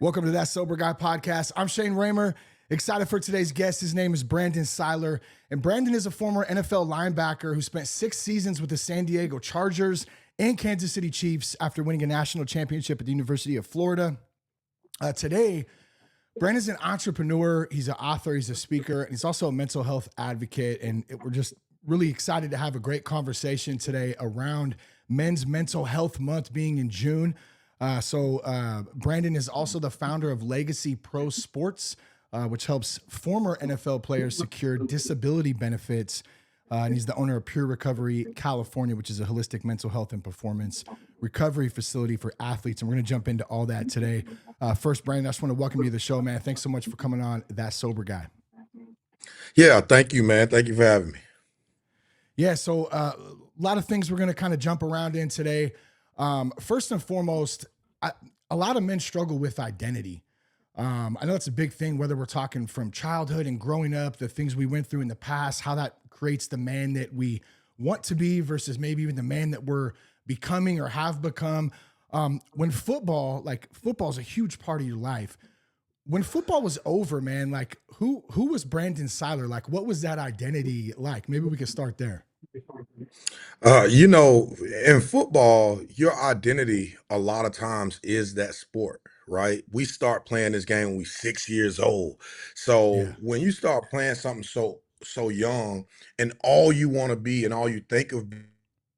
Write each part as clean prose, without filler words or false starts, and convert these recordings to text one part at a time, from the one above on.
Welcome to That Sober Guy podcast. I'm Shane Raymer. Excited for today's guest. His name is Brandon Siler. And Brandon is a former NFL linebacker who spent 6 seasons with the San Diego Chargers and Kansas City Chiefs after winning a national championship at the University of Florida. Today, Brandon's an entrepreneur. He's an author. He's a speaker. And he's also a mental health advocate. And we're just really excited to have a great conversation today around Men's Mental Health Month being in June. Brandon is also the founder of Legacy Pro Sports, which helps former NFL players secure disability benefits. And he's the owner of Pure Recovery California, which is a holistic mental health and performance recovery facility for athletes. And we're going to jump into all that today. First, Brandon, I just want to welcome you to the show, man. Thanks so much for coming on That Sober Guy. Yeah, thank you, man. Thank you for having me. Yeah, so a lot of things we're going to kind of jump around in today. First and foremost, a lot of men struggle with identity. I know it's a big thing, whether we're talking from childhood and growing up, the things we went through in the past, how that creates the man that we want to be versus maybe even the man that we're becoming or have become. When football is a huge part of your life. When football was over, man, like who was Brandon Siler? Like, what was that identity like? Maybe we could start there. In football, your identity a lot of times is that sport, right? We start playing this game when we're 6 years old. So Yeah. when you start playing something so young, and all you want to be and all you think of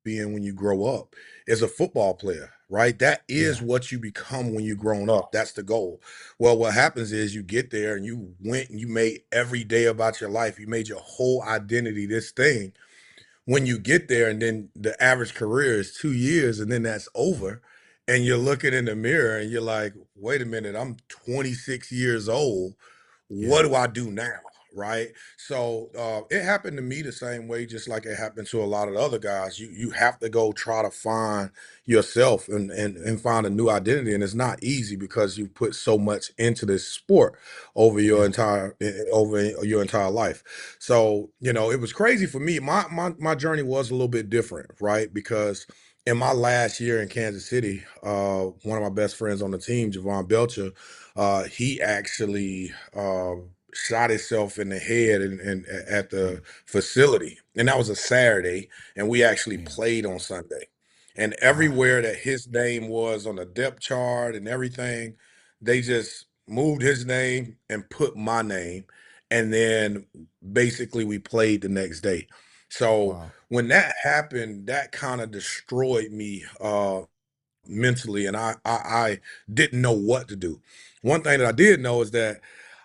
being when you grow up is a football player, right? That is Yeah. what you become when you grown up. That's the goal. Well, what happens is you get there and you went and you made every day about your life. You made your whole identity this thing. When you get there and then the average career is 2 years and then that's over, and you're looking in the mirror and you're like, wait a minute, I'm 26 years old. What Yeah. do I do now? Right. So it happened to me the same way, just like it happened to a lot of the other guys. You have to go try to find yourself and find a new identity. And it's not easy because you put so much into this sport over your Yeah. entire life. So, it was crazy for me. My journey was a little bit different, right? Because in my last year in Kansas City, one of my best friends on the team, Javon Belcher, he actually shot himself in the head and at the Mm. facility, and that was a Saturday, and we actually Damn. played on Sunday. And Wow. everywhere that his name was on the depth chart and everything, they just moved his name and put my name, and then basically we played the next day. So Wow. when that happened, that kind of destroyed me mentally, and I didn't know what to do. One thing that I did know is that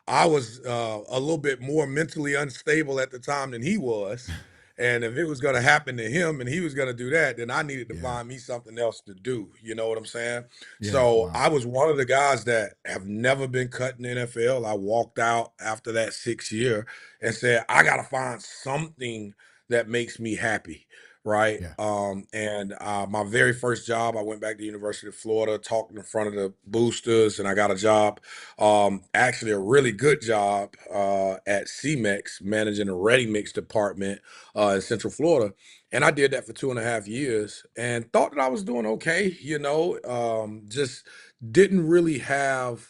I was a little bit more mentally unstable at the time than he was. And if it was going to happen to him and he was going to do that, then I needed to Yeah. find me something else to do. You know what I'm saying? Yeah. So Wow. I was one of the guys that have never been cut in the NFL. I walked out after that 6 year and said, I got to find something that makes me happy. Right. Yeah. My very first job, I went back to the University of Florida, talked in front of the boosters, and I got a job, actually a really good job at CMEX, managing the ready mix department in Central Florida. And I did that for 2.5 years and thought that I was doing okay, just didn't really have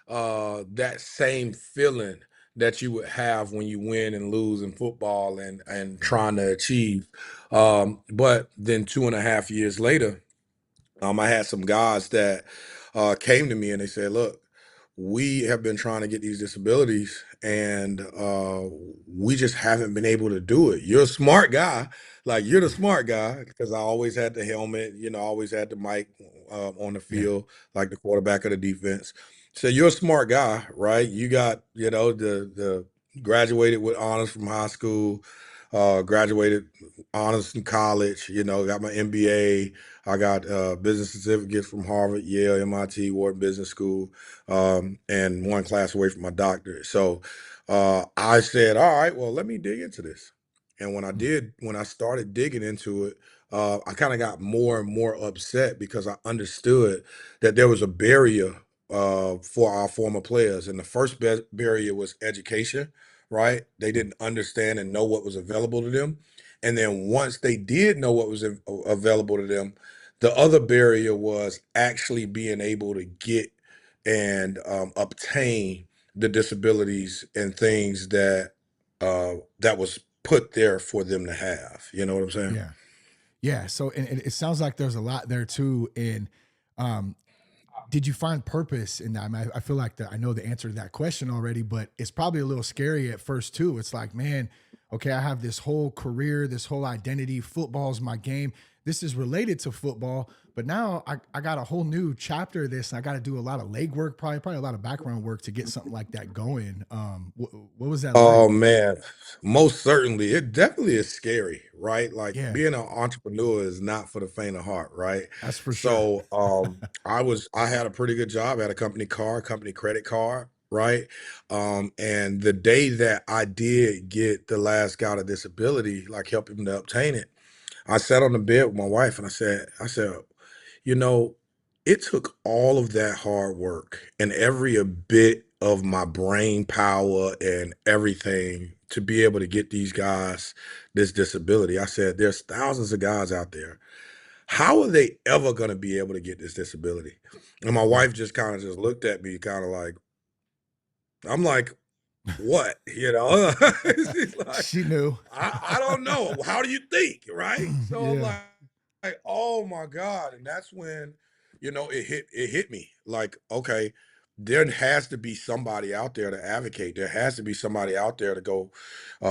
that same feeling that you would have when you win and lose in football and Yeah. trying to achieve. But then 2.5 years later, I had some guys that came to me and they said, "Look, we have been trying to get these disabilities, and we just haven't been able to do it. You're a smart guy, like you're the smart guy, because I always had the helmet, always had the mic on the Yeah. field, like the quarterback of the defense. So you're a smart guy, right? You got, the graduated with honors from high school, graduated honors in college, got my MBA. I got business certificates from Harvard, Yale, MIT, Wharton Business School, and one class away from my doctorate. So I said, all right, well, let me dig into this. And Mm. when I started digging into it, I kind of got more and more upset because I understood that there was a barrier for our former players. And the first barrier was education, right? They Mm. didn't understand and know what was available to them. And then once they did know what was available to them, the other barrier was actually being able to get and obtain the disabilities and things that was put there for them to have. You know what I'm saying? Yeah. Yeah. So, and it sounds like there's a lot there too. And um, did you find purpose in that? I mean, I feel like I know the answer to that question already, but it's probably a little scary at first too. It's like, man, okay, I have this whole career, this whole identity. Football's my game. This is related to football, but now I got a whole new chapter of this, and I got to do a lot of legwork, probably a lot of background work to get something like that going. What was that Oh like? man, most certainly. It definitely is scary, right? Like Yeah, being an entrepreneur is not for the faint of heart, right? that's for sure. So I had a pretty good job. I had a company car, company credit card, right? And the day that I did get the last guy with disability, like help him to obtain it, I sat on the bed with my wife and I said, you know, it took all of that hard work and every a bit of my brain power and everything to be able to get these guys this disability. I said, there's thousands of guys out there. How are they ever going to be able to get this disability? And my Yeah, wife just kind of just looked at me, kind of like, I'm like, what? You know, she's like, she knew. I don't know. How do you think? Right. So I'm Yeah, like, oh my God. And that's when, it hit me. Like, okay, there has to be somebody out there to advocate. There has to be somebody out there to go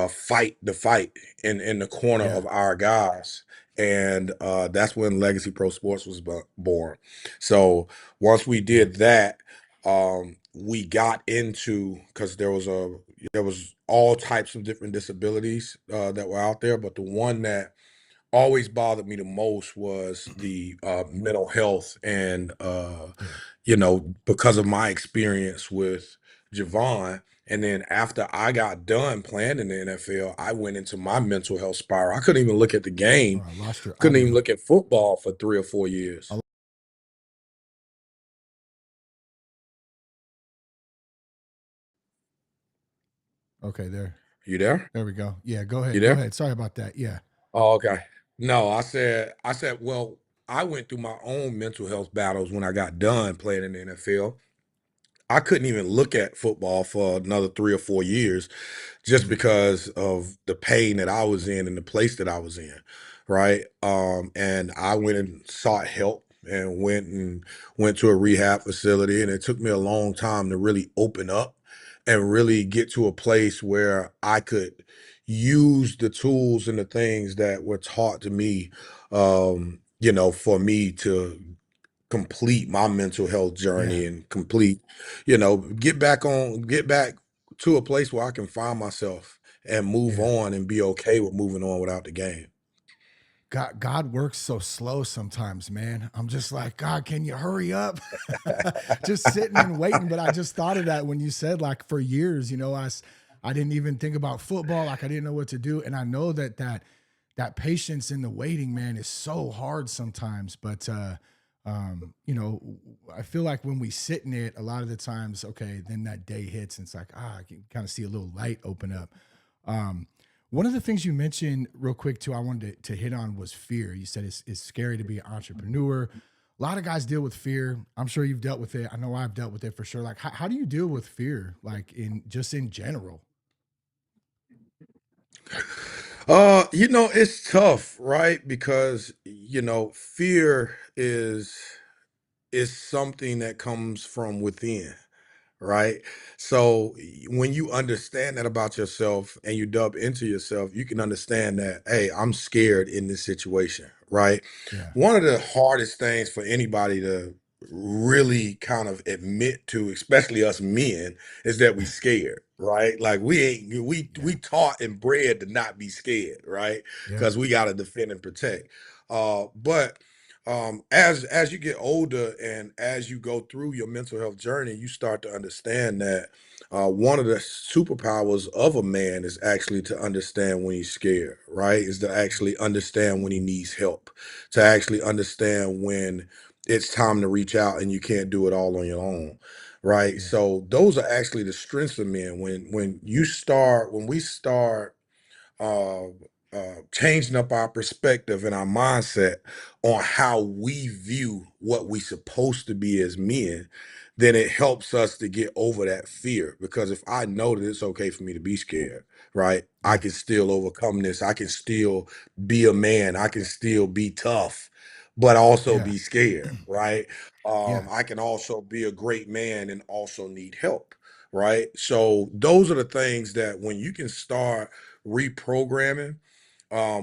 fight the fight in the corner yeah, of our guys. And that's when Legacy Pro Sports was born. So once we yeah, did that, we got into because there was all types of different disabilities that were out there, but the one that always bothered me the most was the mental health, and yeah, because of my experience with Javon. And then after I got done playing in the NFL, I went into my mental health spiral. I couldn't even look at the Oh, game, I lost your couldn't even audio. look at football for 3 or 4 years. I- Okay, You there? there we go. Yeah, go You ahead. Go there? ahead. Sorry about that. Yeah, Oh, okay. No, I said, well, I went through my own mental health battles when I got done playing in the NFL. I couldn't even look at football for another 3 or 4 years just yeah, because of the pain that I was in and the place that I was in, right? And I went and sought help and went to a rehab facility, and it took me a long time to really open up and really get to a place where I could use the tools and the things that were taught to me, for me to complete my mental health yeah, journey and get back to a place where I can find myself and move yeah. on and be okay with moving on without the game. God works so slow sometimes, man. I'm just like, God, can you hurry up? Just sitting and waiting. But I just thought of that when you said, like, for years, I didn't even think about football. Like, I didn't know what to do. And I know that patience in the waiting, man, is so hard sometimes. But I feel like when we sit in it, a lot of the times, okay, then that day hits and it's like, I can kind of see a little light open up. Um, One of the things you mentioned real quick too, I wanted to hit on was fear. You said it's scary to be an entrepreneur. A lot of guys deal with fear. I'm sure you've dealt with it. I know I've dealt with it for sure. Like, how do you deal with fear, like in general? It's tough, right? Because, fear is something that comes from within. Right? So when you understand that about yourself and you dub into yourself, you can understand that, hey, I'm scared in this situation, right? Yeah, One of the hardest things for anybody to really kind of admit to, especially us men, is that we scared, right? Like we ain't we yeah, taught and bred to not be scared, right? yeah, Because we got to defend and protect. But as you get older and as you go through your mental health journey, you start to understand that one of the superpowers of a man is actually to understand when he's scared, right? Is to actually understand when he needs help, to actually understand when it's time to reach out and you can't do it all on your own, right? yeah, So those are actually the strengths of men. When we start uh, changing up our perspective and our mindset on how we view what we supposed to be as men, then it helps us to get over that fear. Because if I know that it's okay for me to be scared, right? I Yeah. can still overcome this. I can still be a man. I can still be tough, but also Yeah. be scared, right? Yeah. I can also be a great man and also need help, right? So those are the things that when you can start reprogramming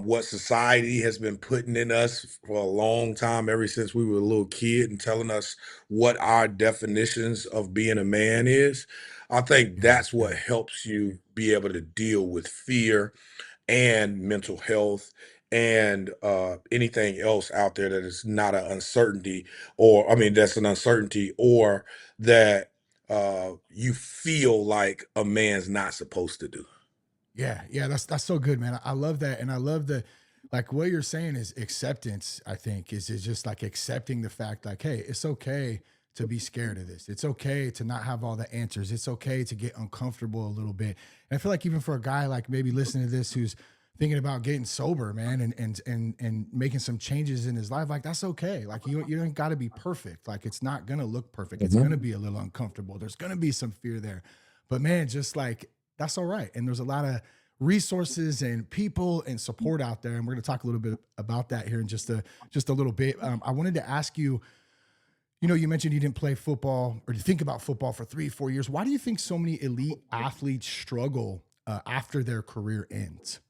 what society has been putting in us for a long time, ever since we were a little kid, and telling us what our definitions of being a man is. I think Yeah. that's what Yeah. helps you be able to deal with fear and mental health and anything else out there that is not an uncertainty, or I mean, that's an uncertainty, or that you feel like a man's not supposed to do. Yeah, yeah, that's so good, man. I love that, and I love the like what you're saying is acceptance. I think is just like accepting the fact, like, hey, it's okay to be scared of this. It's okay to not have all the answers. It's okay to get uncomfortable a little bit. And I feel like even for a guy like maybe listening to this who's thinking about getting sober, man, and making some changes in his life, like that's okay. Like you don't got to be perfect. Like it's not gonna look perfect. It's gonna Mhm. be a little uncomfortable. There's gonna be some fear there, but man, just like that's all right. And there's a lot of resources and people and support out there. And we're going to talk a little bit about that here in just a little bit. I wanted to ask you, you know, you mentioned you didn't play football or you think about football for 3, 4 years. Why do you think so many elite athletes struggle after their career ends?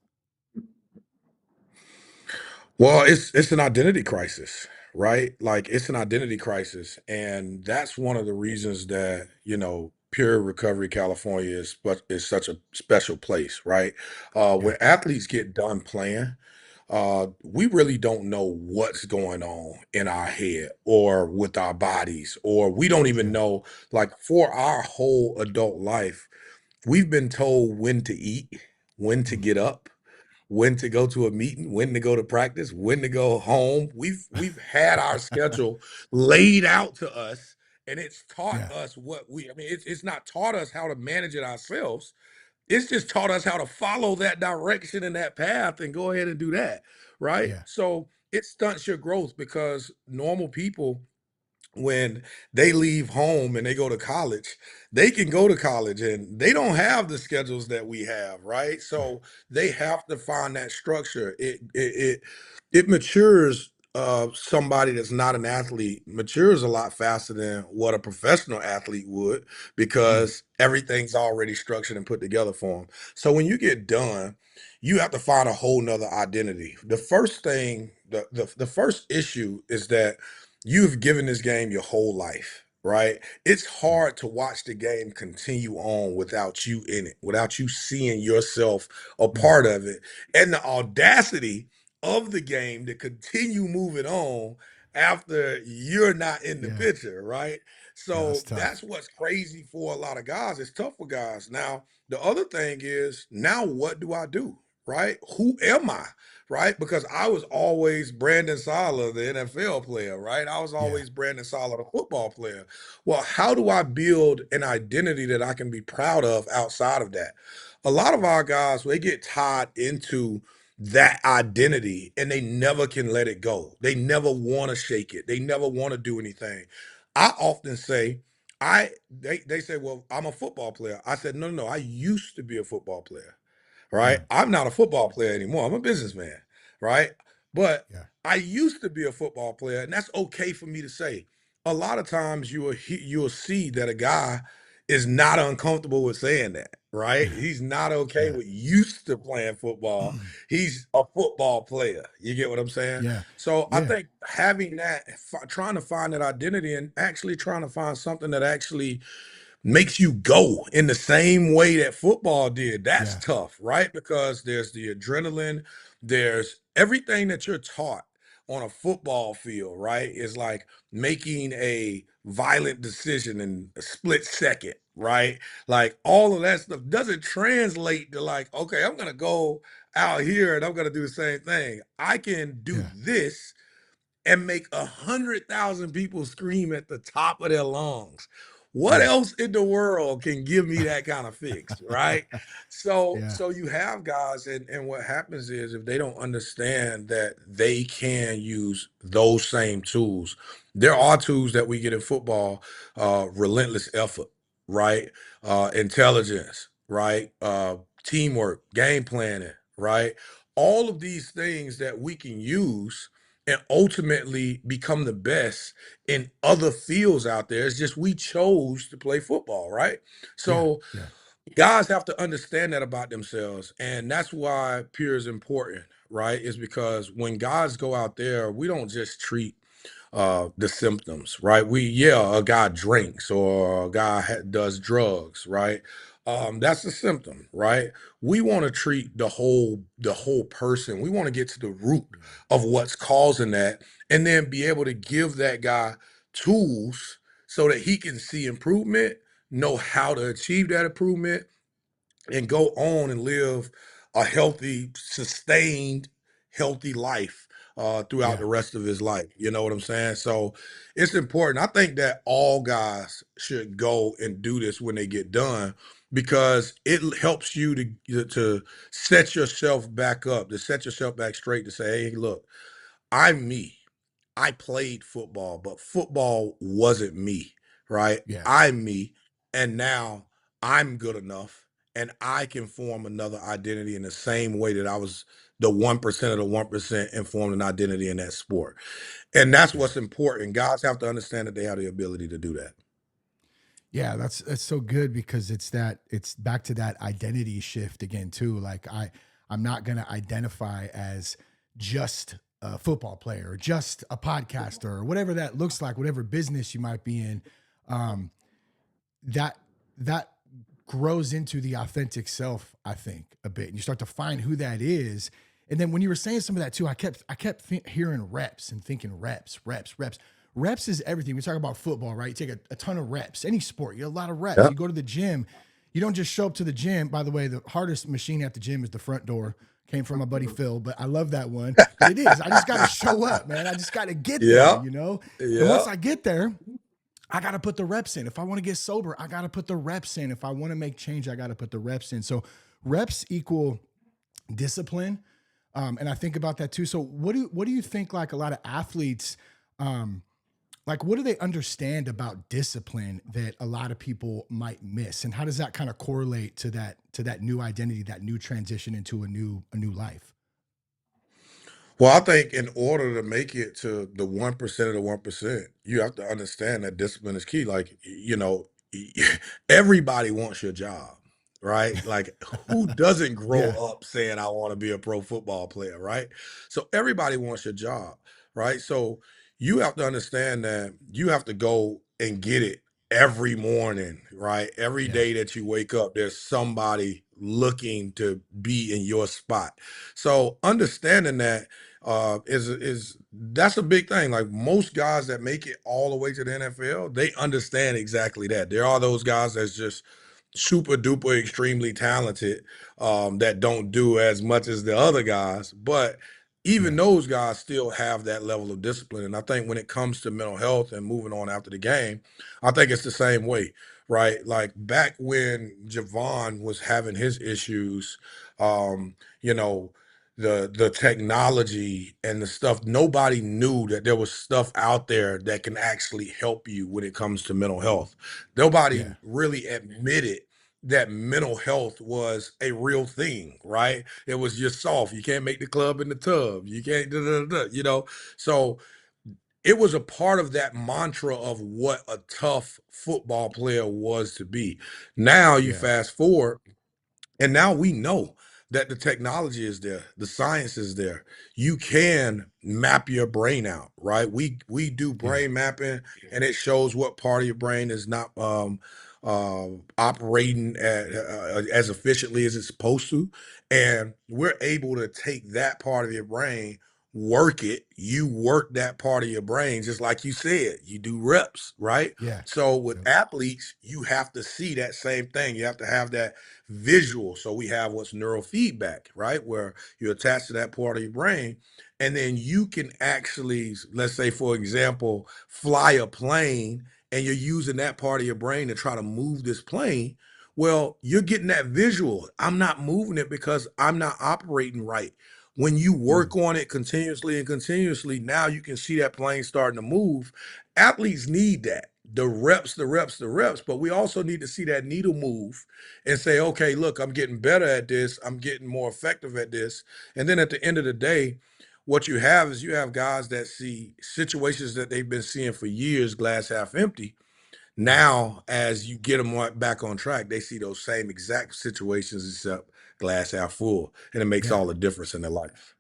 Well, it's an identity crisis, right? Like it's an identity crisis, and that's one of the reasons that Pure Recovery California is such a special place, right? Yeah, When athletes get done playing, we really don't know what's going on in our head or with our bodies, or we don't even yeah, know, like for our whole adult life, we've been told when to eat, when to mm, get up, when to go to a meeting, when to go to practice, when to go home. We've had our schedule laid out to us, and it's taught yeah, us what I mean, it's not taught us how to manage it ourselves. It's just taught us how to follow that direction and that path and go ahead and do that, right? yeah, So it stunts your growth because normal people, when they leave home and they go to college, they can go to college and they don't have the schedules that we have, right? yeah, So they have to find that structure. It matures. Somebody that's not an athlete matures a lot faster than what a professional athlete would, mm, because everything's already structured and put together for them. So when you get done, you have to find a whole nother identity. The first thing, the first issue is that you've given this game your whole life, right? It's mm, hard to watch the game continue on without you in it, without you seeing yourself a mm, part of it, and the audacity of the game to continue moving on after you're not in the yeah, picture, right? yeah. That's So tough. that's what's crazy for a lot of guys. It's tough for guys. Now, the other thing is, now what do I do? Right? Who am I? Right? Because I was always Brandon Siler, the NFL player, right? I was Yeah, always Brandon Siler, the football player. Well, how do I build an identity that I can be proud of outside of that? A lot of our guys, they get tied into that identity and they never can let it go. They never want to shake it. They never want to do anything. I often say, they say, well, I'm a football player. I said, no, no, no, I used to be a football player, right? mm, I'm not a football player anymore. I'm a businessman, right? But yeah, I used to be a football player, and that's okay for me to say. A lot of times you will see that a guy is not uncomfortable with saying that, right? He's not okay yeah, with used to playing football. He's a football player. You get what I'm saying? yeah, So I yeah, think having that, trying to find that identity and actually trying to find something that actually makes you go in the same way that football did. That's yeah, tough, right? Because there's the adrenaline, there's everything that you're taught on a football field, right? Is like making a violent decision in a split second, right? Like all of that stuff doesn't translate to like, okay, I'm gonna go out here and I'm gonna do the same thing. I can do yeah, this and make 100,000 people scream at the top of their lungs What Yeah. else in the world can give me that kind of fix, right? So Yeah. so you have guys, and what happens is if they don't understand that they can use those same tools, there are tools that we get in football, relentless effort, right? Intelligence, right? Teamwork, game planning, right? All of these things that we can use and ultimately become the best in other fields out there. It's just we chose to play football, right? Yeah. So Yeah. guys have to understand that about themselves. And that's why peer is important, right? Is because when guys go out there, we don't just treat the symptoms, right? Yeah, a guy drinks or a guy does drugs, right? That's a symptom, right? We want to treat the whole person. We want to get to the root Yeah. of what's causing that, and then be able to give that guy tools so that he can see improvement, know how to achieve that improvement, and go on and live a healthy, sustained, healthy life throughout Yeah. the rest of his life. You know what I'm saying? So it's important. I think that all guys should go and do this when they get done because it helps you to set yourself back up, to set yourself back straight, to say, hey, look, I'm me. I played football, but football wasn't me, right? Yeah. I'm me, and now I'm good enough, and I can form another identity in the same way that I was the 1% of the 1% and formed an identity in that sport. And that's Yeah. what's important. Guys have to understand that they have the ability to do that. Yeah, that's so good because it's back to that identity shift again too. Like I'm not gonna identify as just a football player or just a podcaster or whatever that looks like, whatever business you might be in. Um, that that grows into the authentic self, I think, a bit. And you start to find who that is. And then when you were saying some of that too, I kept hearing reps and thinking reps. Reps is everything. We talk about football, right? You take a ton of reps. Any sport, you get a lot of reps. Yeah. You go to the gym, you don't just show up to the gym. By the way, the hardest machine at the gym is the front door. Came from my buddy Phil, but I love that one. But it is. I just got to show up, man. I just got to get there, Yeah. you know? And Yeah. once I get there, I got to put the reps in. If I want to get sober, I got to put the reps in. If I want to make change, I got to put the reps in. So reps equal discipline. And I think about that too. So what do you think like a lot of athletes, like what do they understand about discipline that a lot of people might miss? And how does that kind of correlate to that new identity, that new transition into a new life? Well, I think in order to make it to the 1% of the 1%, you have to understand that discipline is key. Like, everybody wants your job, right? Like, who doesn't grow Yeah. up saying, I want to be a pro football player, right? So, everybody wants your job, right? So, you have to understand that you have to go and get it every morning, right? Every Yeah. day that you wake up, there's somebody looking to be in your spot. So, understanding that is that's a big thing. Like most guys that make it all the way to the NFL, they understand exactly that. There are those guys that's just super duper extremely talented that don't do as much as the other guys, but even Yeah. those guys still have that level of discipline. And I think when it comes to mental health and moving on after the game, I think it's the same way, right? Like back when Javon was having his issues, you know, the technology and the stuff, nobody knew that there was stuff out there that can actually help you when it comes to mental health. Nobody Yeah. really admitted that mental health was a real thing, right? It was just soft. You can't make the club in the tub. You can't, da, da, da, you know. So it was a part of that mantra of what a tough football player was to be. Now you Yeah. fast forward and now we know that the technology is there, the science is there. You can map your brain out, right? We do Yeah. brain mapping, and it shows what part of your brain is not operating as efficiently as it's supposed to, and we're able to take that part of your brain, work it. You work that part of your brain, just like you said. You do reps, right? Yeah. So with Yep. athletes, you have to see that same thing. You have to have that visual. So we have what's neurofeedback, right? Where you attach to that part of your brain, and then you can actually, let's say, for example, fly a plane and you're using that part of your brain to try to move this plane, well, you're getting that visual. I'm not moving it because I'm not operating right. When you Mm, work on it continuously and continuously, now you can see that plane starting to move. Athletes need that. The reps, the reps, the reps, but we also need to see that needle move and say, okay, look, I'm getting better at this. I'm getting more effective at this. And then at the end of the day, what you have is you have guys that see situations that they've been seeing for years, glass half empty. yeah, Now, as you get them back on track, they see those same exact situations except glass half full, and it makes yeah. all the difference in their life.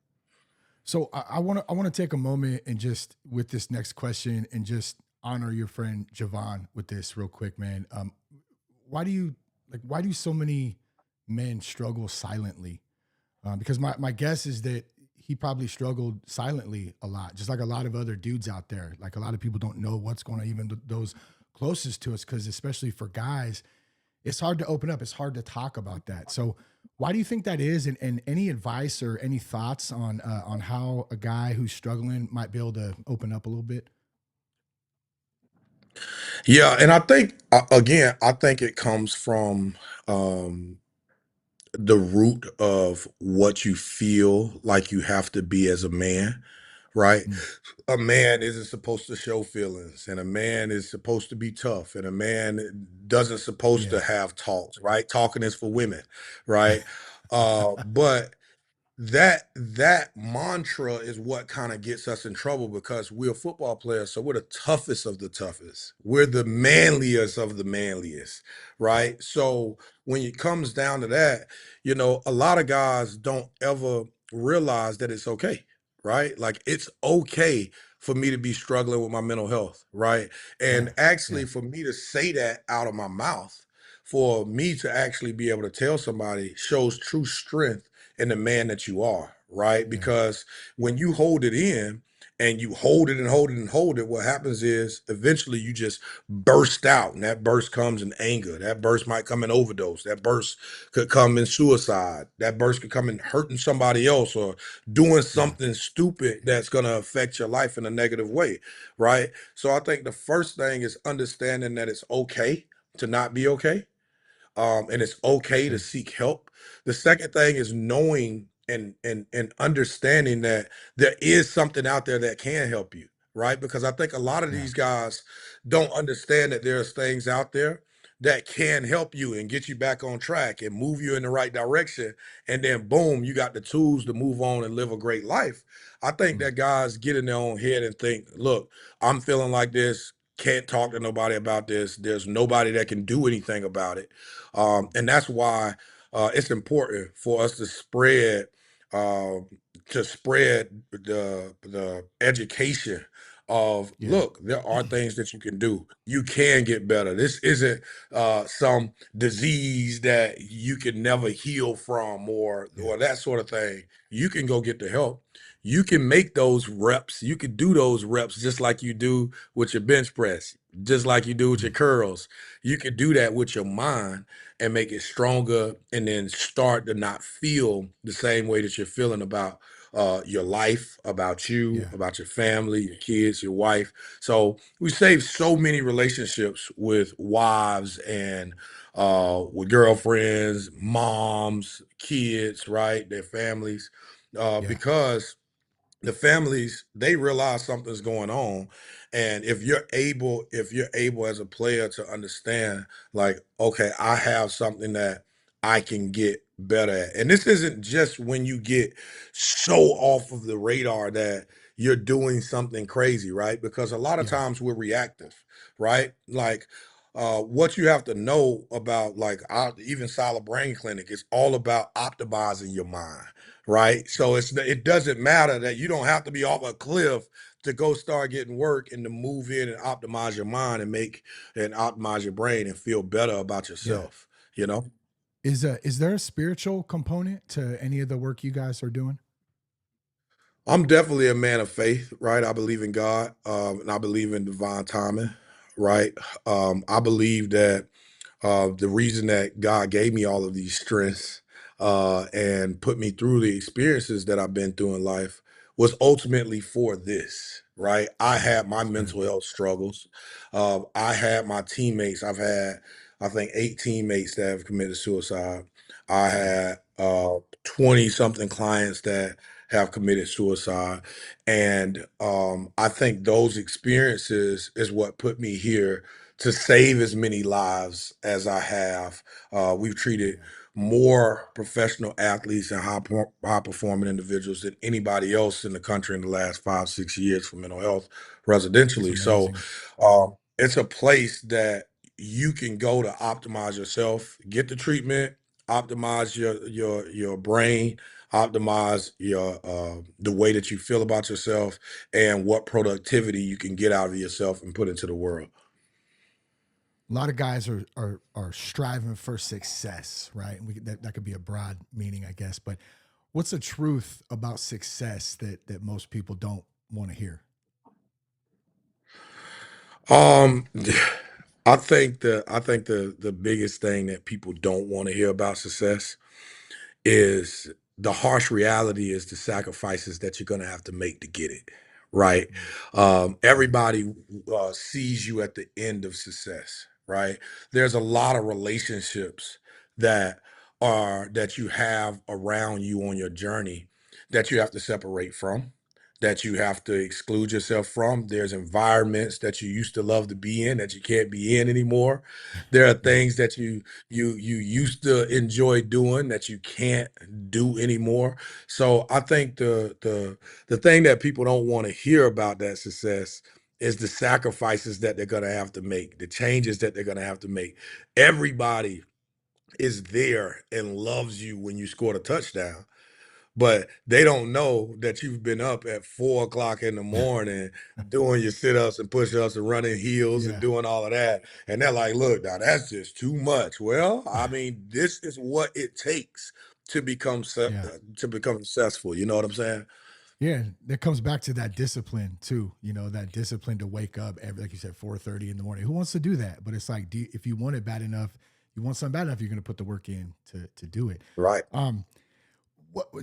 So I want to take a moment and just with this next question and just honor your friend Javon with this real quick, man. Why do you why do so many men struggle silently? Because my guess is that he probably struggled silently a lot, just like a lot of other dudes out there. Like a lot of people don't know what's going on, even those closest to us, because especially for guys, it's hard to open up. It's hard to talk about that. So why do you think that is? And any advice or any thoughts on how a guy who's struggling might be able to open up a little bit? Yeah, and I think again, I think it comes from um, the root of what you feel like you have to be as a man, right? Mm, A man isn't supposed to show feelings, and a man is supposed to be tough, and a man doesn't supposed to yeah. have talks, right? Talking is for women, right? But that mantra is what kind of gets us in trouble because we're football players, so we're the toughest of the toughest. We're the manliest of the manliest, right? So when it comes down to that, a lot of guys don't ever realize that it's okay, right? Like it's okay for me to be struggling with my mental health, right? And Yeah. actually Yeah. for me to say that out of my mouth, for me to actually be able to tell somebody shows true strength in the man that you are, right? Yeah. Because when you hold it in and you hold it and hold it and hold it, what happens is eventually you just burst out, and that burst comes in anger. That burst might come in overdose. That burst could come in suicide. That burst could come in hurting somebody else or doing Yeah. something stupid that's going to affect your life in a negative way, right? So I think the first thing is understanding that it's okay to not be okay, and it's That's okay to good. seek help. The second thing is knowing and understanding that there is something out there that can help you, right? Because I think a lot of Yeah. these guys don't understand that there's things out there that can help you and get you back on track and move you in the right direction. And then boom, you got the tools to move on and live a great life. I think Mm, that guys get in their own head and think, look, I'm feeling like this. Can't talk to nobody about this. There's nobody that can do anything about it, and that's why it's important for us um, to spread the education of yeah. look, there are things that you can do. You can get better. This isn't some disease that you can never heal from Yeah. or that sort of thing. You can go get the help. You can make those reps. You can do those reps just like you do with your bench press, just like you do with your Mm, curls. You can do that with your mind and make it stronger and then start to not feel the same way that you're feeling about your life, about you, yeah. about your family, your kids, your wife. So we save so many relationships with wives and with girlfriends, moms, kids, right? Their families, Yeah. because the families they realize something's going on, and if you're able as a player to understand like, okay, I have something that I can get better at, and this isn't just when you get so off of the radar that you're doing something crazy, right? Because a lot of Yeah. times we're reactive, right? Like what you have to know about like even Silent Brain Clinic is all about optimizing your mind, right? So it doesn't matter that you don't have to be off a cliff to go start getting work and to move in and optimize your mind and make and optimize your brain and feel better about Yeah. yourself, you know? Is there a spiritual component to any of the work you guys are doing? I'm definitely a man of faith, right? I believe in God, and I believe in divine timing, right? I believe that the reason that God gave me all of these strengths and put me through the experiences that I've been through in life was ultimately for this. right? I had my That's good. mental health struggles. I had my teammates. I've had, I think, 8 teammates that have committed suicide. I Wow. had 20 something clients that have committed suicide. And I think those experiences is what put me here to save as many lives as I have. We've treated Yeah. more professional athletes and high performing individuals than anybody else in the country in the last 5 6 years for mental health It's residentially. So amazing. it's a place that you can go to optimize yourself, get the treatment, optimize your brain, optimize your the way that you feel about yourself, and what productivity you can get out of yourself and put into the world. A lot of guys are striving for success, right? And that could be a broad meaning, I guess. But what's the truth about success that most people don't want to hear? Um, I think the biggest thing that people don't want to hear about success is the harsh reality is the sacrifices that you're going to have to make to get it, right? Mm. Yeah. Everybody sees you at the end of success, right? There's a lot of relationships that that you have around you on your journey that you have to separate from, that you have to exclude yourself from. There's environments that you used to love to be in that you can't be in anymore. There are Yeah. things that you used to enjoy doing that you can't do anymore. So I think the thing that people don't want to hear about that success is the sacrifices that they're going to have to make, the changes that they're going to have to make. Everybody is there and loves you when you scored a touchdown, but they don't know that you've been up at 4 o'clock in the morning doing your sit-ups and push-ups and running heels and Yeah. doing all of that. And they're like, look, now that's just too much. Well, I mean, this is what it takes to Yeah. to become successful. You know what I'm saying? Yeah, that comes back to that discipline too. You know, that discipline to wake up every, like you said, 4:30 in the morning. Who wants to do that? But it's like, if you want it bad enough, you want something bad enough, you're going to put the work in to do it. Right. Um,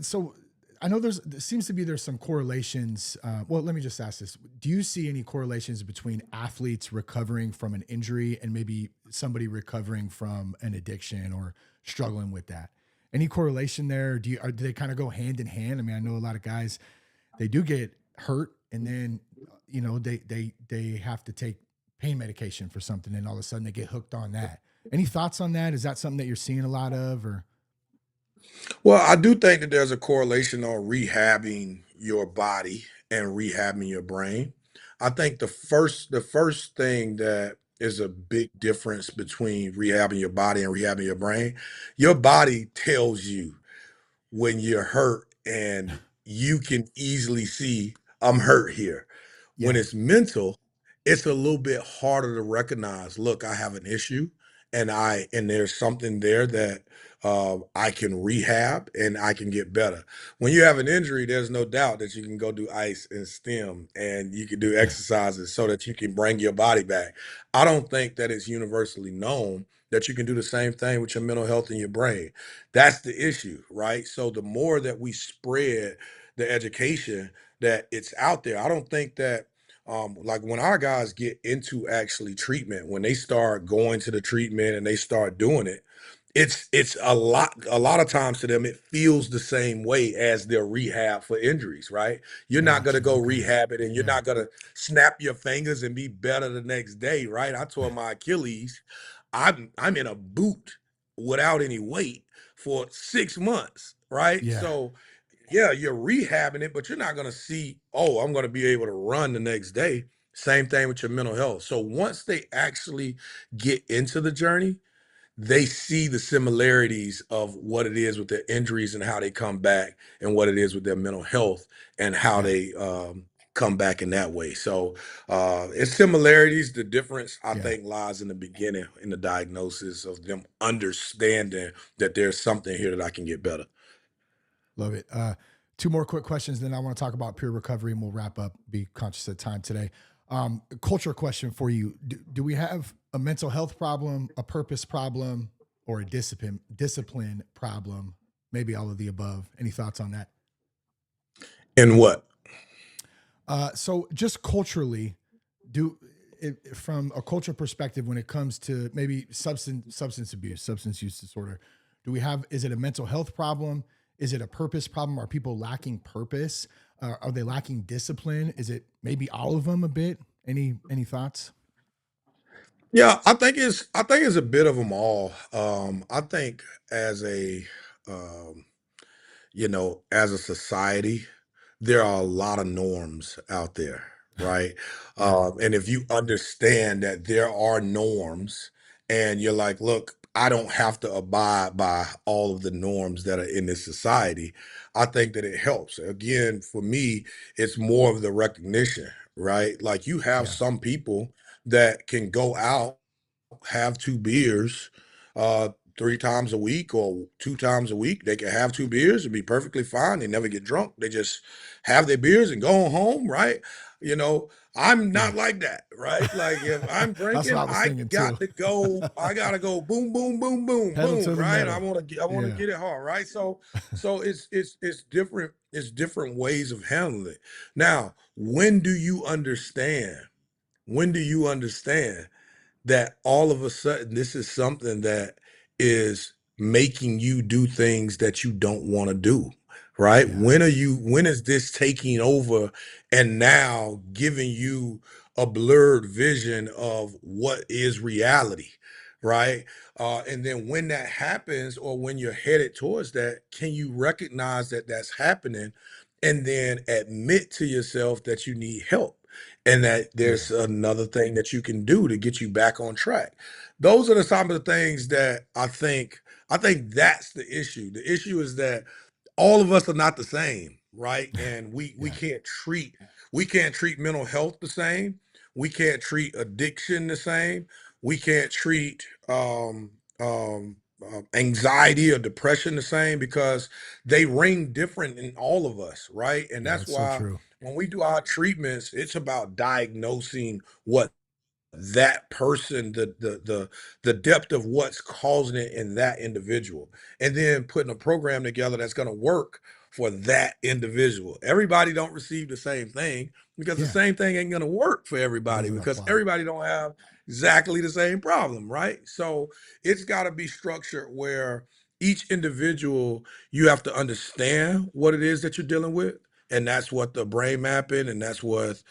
so I know there seems to be there's some correlations. Well, let me just ask this: do you see any correlations between athletes recovering from an injury and maybe somebody recovering from an addiction or struggling with that? Any correlation there? Do they kind of go hand in hand? I mean, I know a lot of guys, they do get hurt and then they have to take pain medication for something and all of a sudden they get hooked on that. Any thoughts on that? Is that something that you're seeing a lot of? Or Well, I do think that there's a correlation on rehabbing your body and rehabbing your brain. I think the first thing that is a big difference between rehabbing your body and rehabbing your brain, your body tells you when you're hurt and you can easily see I'm hurt here. When yeah, it's mental, it's a little bit harder to recognize, look, I have an issue and there's something there that I can rehab and I can get better. When you have an injury, there's no doubt that you can go do ice and stim and you can do exercises so that you can bring your body back. I don't think that it's universally known that you can do the same thing with your mental health and your brain. That's the issue, right? So the more that we spread the education that it's out there, I don't think that like when our guys get into actually treatment, when they start going to the treatment and they start doing it, it's a lot of times to them it feels the same way as their rehab for injuries, right? You're not going to gotcha. go Okay. rehab it and you're Yeah. not going to snap your fingers and be better the next day, right? I tore my Achilles. I'm in a boot without any weight for 6 months, right? Yeah. So yeah, you're rehabbing it, but you're not going to see, oh, I'm going to be able to run the next day. Same thing with your mental health. So once they actually get into the journey, they see the similarities of what it is with their injuries and how they come back, and what it is with their mental health and how Yeah. they come back in that way. So it's similarities. The difference, I Yeah. think, lies in the beginning, in the diagnosis of them understanding that there's something here that I can get better. Love it. Two more quick questions, then I want to talk about peer recovery and we'll wrap up. Be conscious of time today. Culture question for you: do we have a mental health problem, a purpose problem, or a discipline problem? Maybe all of the above. Any thoughts on that? And what? So just culturally, do from a cultural perspective, when it comes to maybe substance abuse, substance use disorder, do we have? Is it a mental health problem? Is it a purpose problem? Are people lacking purpose? Are they lacking discipline? Is it maybe all of them a bit? Any thoughts? Yeah, I think it's a bit of them all. I think as a um, as a society, there are a lot of norms out there, right? Yeah, And if you understand that there are norms and you're like, look, I don't have to abide by all of the norms that are in this society, I think that it helps. Again, for me, it's more of the recognition, right? Like you have yeah, some people that can go out, have two beers uh 3 times a week or 2 times a week. They can have two beers and be perfectly fine. They never get drunk. They just have their beers and go home, right? You know, I'm yeah. not like that, right? Like if I'm That's what drinking, I was thinking too. I gotta go boom, boom, boom, boom, Pedal boom, to the right? metal. I wanna Yeah, get it hard, right? So it's different ways of handling it. Now, when do you understand? When do you understand that all of a sudden this is something that is making you do things that you don't want to do, right? yeah, When is this taking over and now giving you a blurred vision of what is reality, right? And then when that happens or when you're headed towards that, can you recognize that that's happening and then admit to yourself that you need help and that yeah, there's another thing that you can do to get you back on track. Those are the some of the things that I think that's the issue. The issue is that all of us are not the same, right? And yeah. we can't treat mental health the same. We can't treat addiction the same. We can't treat anxiety or depression the same because they ring different in all of us, right? And Yeah, that's it's so why true. when we do our treatments, it's about diagnosing what that person, the depth of what's causing it in that individual, and then putting a program together that's going to work for that individual. Everybody don't receive the same thing because the Yeah, same thing ain't going to work for it everybody doesn't because apply. everybody don't have exactly the same problem, right? So it's got to be structured where each individual, you have to understand what it is that you're dealing with, and that's what the brain mapping and that's what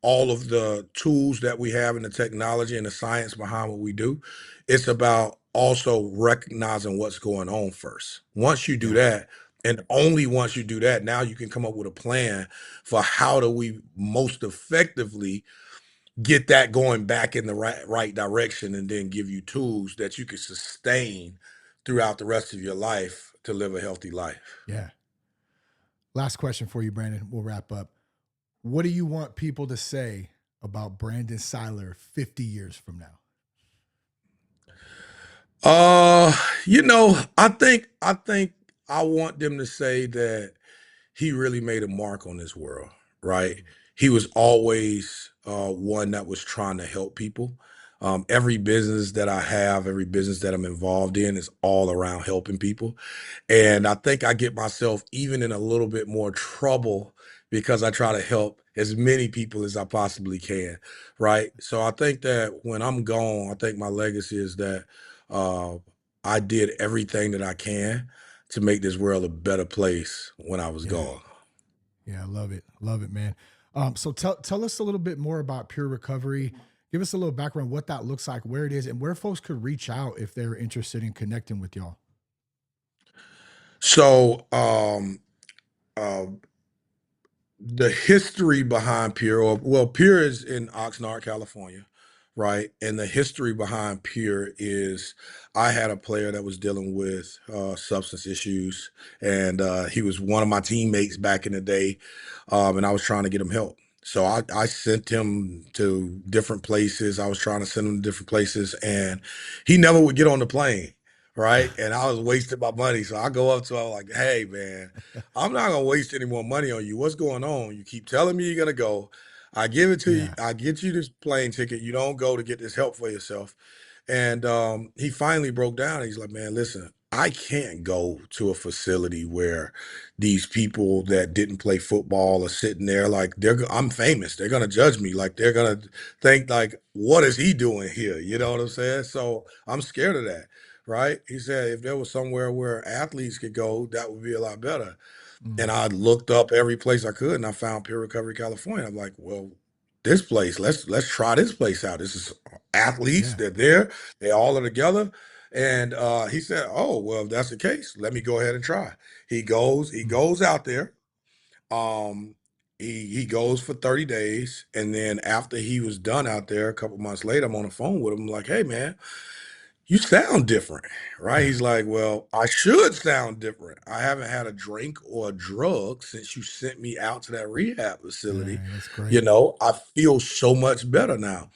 all of the tools that we have and the technology and the science behind what we do. It's about also recognizing what's going on first. Once you do Yeah, that, and only once you do that, now you can come up with a plan for how do we most effectively get that going back in the right direction and then give you tools that you can sustain throughout the rest of your life to live a healthy life. yeah. Last question for you, Brandon. We'll wrap up. What do you want people to say about Brandon Siler 50 years from now? Uh, I think I want them to say that he really made a mark on this world, right? Mm, He was always one that was trying to help people. Every business that I have, every business that I'm involved in is all around helping people. And I think I get myself even in a little bit more trouble because I try to help as many people as I possibly can, right? So I think that when I'm gone, I think my legacy is that uh, I did everything that I can to make this world a better place when I was yeah, gone. yeah, I love it, man. So tell us a little bit more about Pure Recovery. Give us a little background, what that looks like, where it is, and where folks could reach out if they're interested in connecting with y'all. So uh, the history behind Pure, well, Pure is in Oxnard, California, right? And the history behind Pure is I had a player that was dealing with substance issues, and he was one of my teammates back in the day, and I was trying to get him help. So I sent him to different places. I was trying to send him to different places, and he never would get on the plane, right? And I was wasting my money. So I go up to him like, "Hey, man, I'm not gonna waste any more money on you. What's going on? You keep telling me you're gonna go. I give it to you. Yeah, I get you this plane ticket. You don't go to get this help for yourself." And he finally broke down. He's like, "Man, listen, I can't go to a facility where these people that didn't play football are sitting there like I'm famous. They're gonna judge me. Like they're gonna think like, what is he doing here? You know what I'm saying? So I'm scared of that. Right? He said if there was somewhere where athletes could go, that would be a lot better. And Mm, I looked up every place I could, and I found Peer Recovery California. I'm like, well, this place, let's try this place out. This is athletes, yeah. they're there, they all are together. And he said, oh, well, if that's the case, let me go ahead and try. He Mm, goes out there. Um, he goes for 30 days, and then after he was done out there, a couple months later, I'm on the phone with him. I'm like, hey man, you sound different, right? He's like, well, I should sound different. I haven't had a drink or a drug since you sent me out to that rehab facility. dang, that's You great. know, I feel so much better now.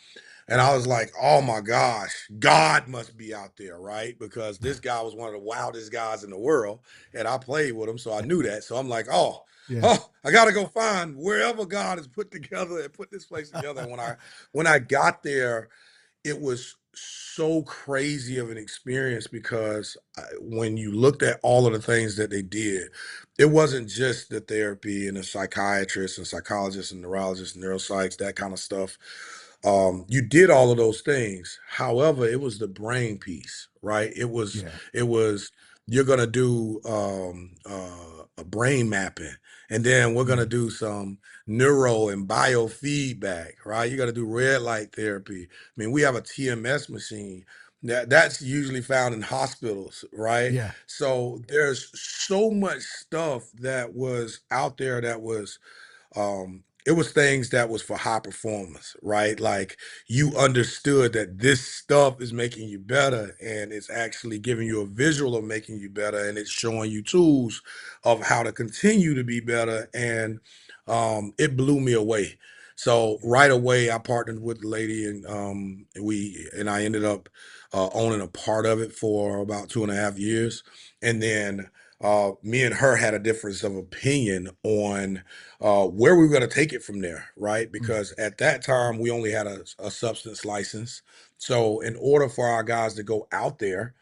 And I was like, oh my gosh, God must be out there, right? Because this guy was one of the wildest guys in the world. And I played with him, so I knew that. So I'm like, Yeah. oh, I gotta go find wherever God has put together and put this place together. And when I got there, it was so crazy of an experience because when you looked at all of the things that they did, it wasn't just the therapy and the psychiatrists and psychologists and neurologists and neuropsychs, that kind of stuff. You did all of those things. However, it was the brain piece, right? Yeah. It was, you're gonna do a brain mapping, and then we're gonna Mm, do some neuro and biofeedback, right? You got to do red light therapy. I mean, we have a TMS machine that's usually found in hospitals, right? yeah. So there's so much stuff that was out there that was it was things that was for high performance, right? Like you understood that this stuff is making you better and it's actually giving you a visual of making you better and it's showing you tools of how to continue to be better. And it blew me away. So right away I partnered with the lady and I ended up owning a part of it for about 2.5 years. And then me and her had a difference of opinion on where we were going to take it from there, right? Mm, Because at that time, we only had a substance license. So, in order for our guys to go out there,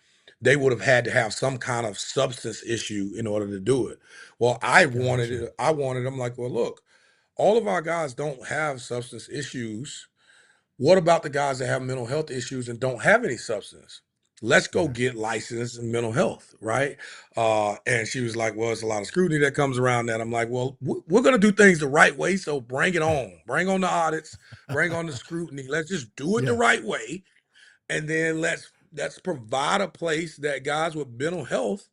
they would have had to have some kind of substance issue in order to do it. Well, I wanted gotcha. it. I wanted them like, well, look, all of our guys don't have substance issues. What about the guys that have mental health issues and don't have any substance? Let's go Yeah. get licensed in mental health, right? And she was like, "Well, it's a lot of scrutiny that comes around that." I'm like, "Well, we're going to do things the right way, so bring it on. Bring on the audits, bring on the scrutiny. Let's just do it the Yeah. right way, and then let's provide a place that guys with mental health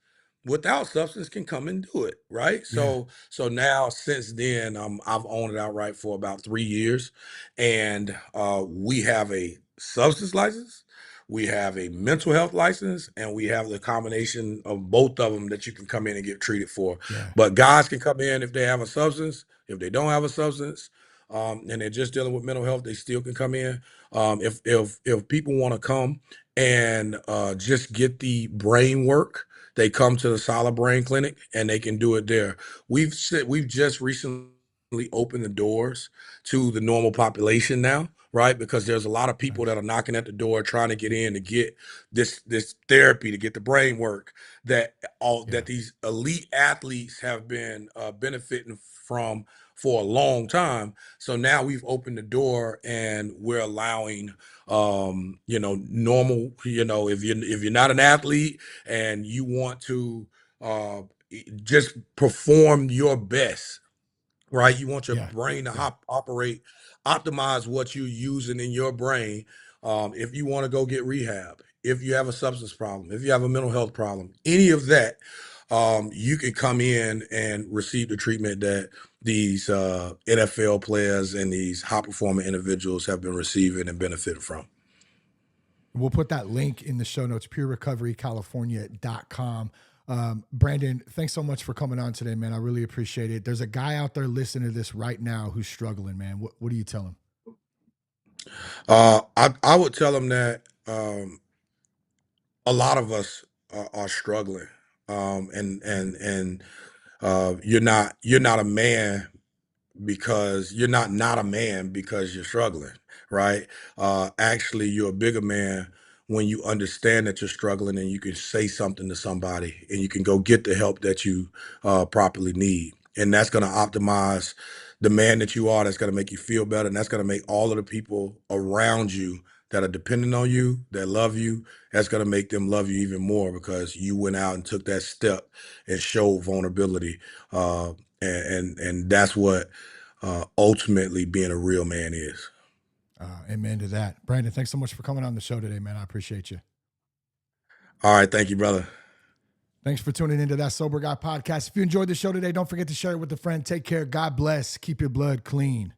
without substance can come and do it, right? Yeah. So now since then I've owned it outright for about 3 years, and we have a substance license, we have a mental health license, and we have the combination of both of them that you can come in and get treated for. Yeah. But guys can come in if they have a substance. If they don't have a substance, and they're just dealing with mental health, they still can come in. If people want to come and just get the brain work, they come to the Solid Brain Clinic and they can do it there. We've just recently opened the doors to the normal population now, right? Because there's a lot of people Nice. that are knocking at the door trying to get in to get this therapy to get the brain work Yeah. that these elite athletes have been benefiting from for a long time. So now we've opened the door and we're allowing normal, if you're not an athlete and you want to just perform your best, right? You want your Yeah. brain to Yeah. operate, optimize what you're using in your brain. If you want to go get rehab, if you have a substance problem, if you have a mental health problem, any of that, you can come in and receive the treatment that these NFL players and these high performing individuals have been receiving and benefiting from. We'll put that link in the show notes, purerecoverycalifornia.com. Brandon, thanks so much for coming on today, man. I really appreciate it. There's a guy out there listening to this right now who's struggling, man. What do you tell him? I would tell them that a lot of us are struggling, and you're not a man because you're not a man because you're struggling, right? Actually, you're a bigger man when you understand that you're struggling and you can say something to somebody and you can go get the help that you properly need. And that's going to optimize the man that you are. That's going to make you feel better. And that's going to make all of the people around you that are dependent on you, that love you, that's going to make them love you even more because you went out and took that step and showed vulnerability. Uh, and that's what ultimately being a real man is. Amen to that. Brandon, thanks so much for coming on the show today, man. I appreciate you. All right. Thank you, brother. Thanks for tuning into That Sober Guy podcast. If you enjoyed the show today, don't forget to share it with a friend. Take care. God bless. Keep your blood clean.